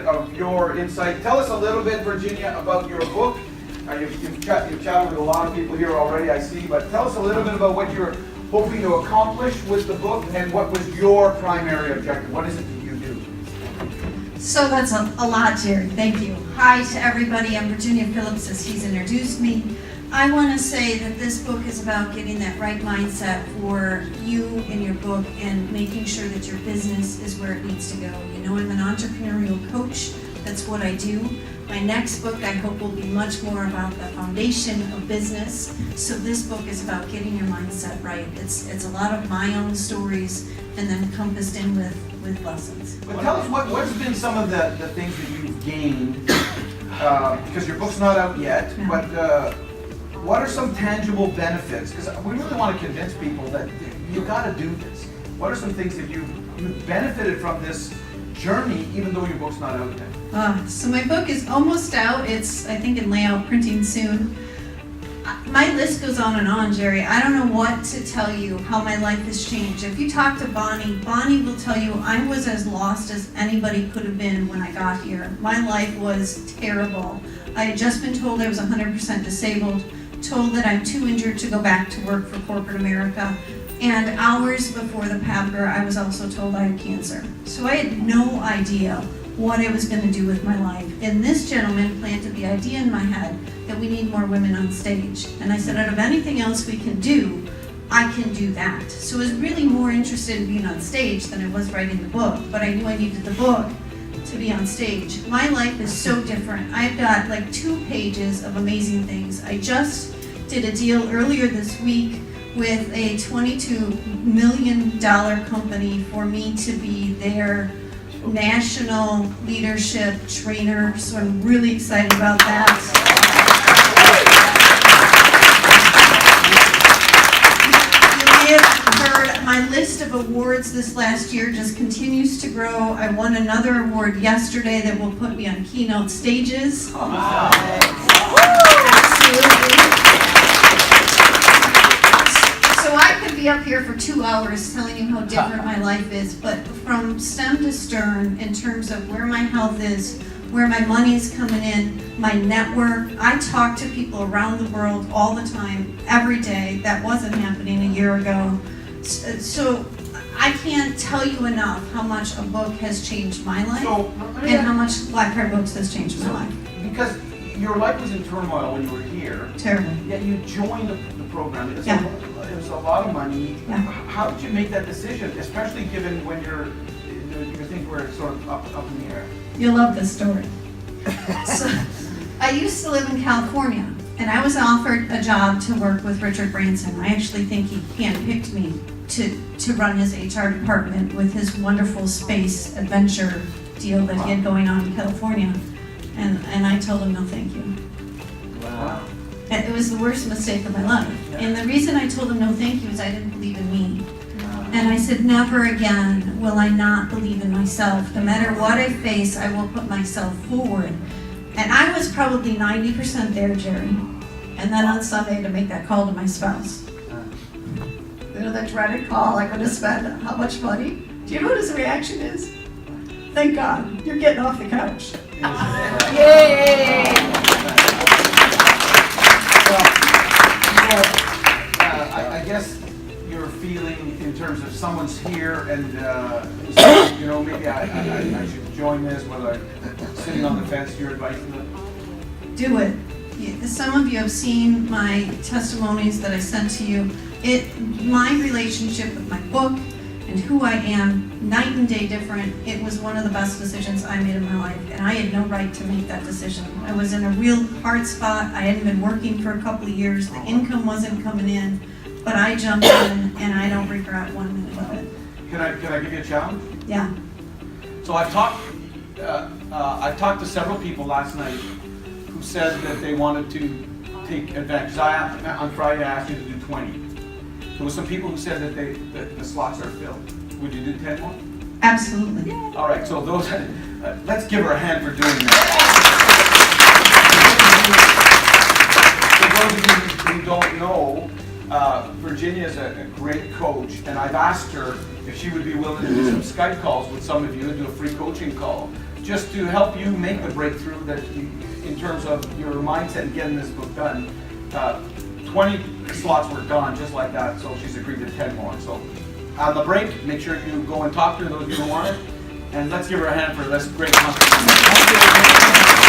of your insight. Tell us a little bit, Virginia, about your book. You've chatted with a lot of people here already, I see, but tell us a little bit about what you're hoping to accomplish with the book and what was your primary objective. What is it that you do? So that's a lot, Jerry. Thank you. Hi to everybody. I'm Virginia Phillips, as he's introduced me. I want to say that this book is about getting that right mindset for you in your book and making sure that your business is where it needs to go. You know, I'm an entrepreneurial coach. That's what I do. My next book, I hope, will be much more about the foundation of business. So this book is about getting your mindset right. It's a lot of my own stories and then encompassed in with lessons. But tell us what's been some of the things that you've gained, because your book's not out yet, but what are some tangible benefits? Because we really want to convince people that you got to do this. What are some things that you've benefited from this journey, even though your book's not out yet? So my book is almost out. It's, I think, in layout printing soon. My list goes on and on, Jerry. I don't know what to tell you how my life has changed. If you talk to Bonnie, Bonnie will tell you I was as lost as anybody could have been when I got here. My life was terrible. I had just been told I was 100% disabled, told that I'm too injured to go back to work for corporate America, and hours before the Pabgr, I was also told I had cancer. So I had no idea what I was going to do with my life. And this gentleman planted the idea in my head that we need more women on stage. And I said, out of anything else we can do, I can do that. So I was really more interested in being on stage than I was writing the book, but I knew I needed the book to be on stage. My life is so different. I've got like 2 pages of amazing things. I just did a deal earlier this week with a $22 million company for me to be their national leadership trainer, so I'm really excited about that. You may have heard my list of awards this last year just continues to grow. I won another award yesterday that will put me on keynote stages. Absolutely. So I could be up here for 2 hours telling you how different my life is, but from stem to stern, in terms of where my health is, where my money's coming in, my network, I talk to people around the world all the time, every day. That wasn't happening a year ago. So I can't tell you enough how much a book has changed my life, and how much Black Card Books has changed my life. Because your life was in turmoil when you were here. Terrible. Yet you joined the program. It was a lot of money. Yeah. How did you make that decision, especially given when you think we're sort of up in the air? You'll love this story. So, I used to live in California, and I was offered a job to work with Richard Branson. I actually think he handpicked me to run his HR department with his wonderful space adventure deal that he had going on in California. And I told him no thank you. Wow. And it was the worst mistake of my life. And the reason I told him no thank you is I didn't believe in me. And I said, never again will I not believe in myself. No matter what I face, I will put myself forward. And I was probably 90% there, Jerry. And then on Sunday to make that call to my spouse. You know, that dreaded call, I could have spent how much money? Do you know what his reaction is? Thank God, you're getting off the couch. Yay! I guess your feeling in terms of someone's here and maybe I should join this, whether I'm sitting on the fence, your advice to them? Do it. Some of you have seen my testimonies that I sent to you. My relationship with my book and who I am, night and day different. It was one of the best decisions I made in my life, and I had no right to make that decision. I was in a real hard spot. I hadn't been working for a couple of years. The income wasn't coming in, but I jumped in, and I don't regret 1 minute of it. Can I give you a challenge? Yeah. So I've talked to several people last night who said that they wanted to take advantage. On Friday I asked you to do 20. There were some people who said that the slots are filled. Would you do 10 more? Absolutely. All right, so those, let's give her a hand for doing that. For those of you who don't know, Virginia is a great coach, and I've asked her if she would be willing to do some Skype calls with some of you and do a free coaching call just to help you make the breakthrough that you, in terms of your mindset and getting this book done. 20 slots were gone just like that, so she's agreed to 10 more. So on the break, make sure you go and talk to those who want it, and let's give her a hand for this great conference.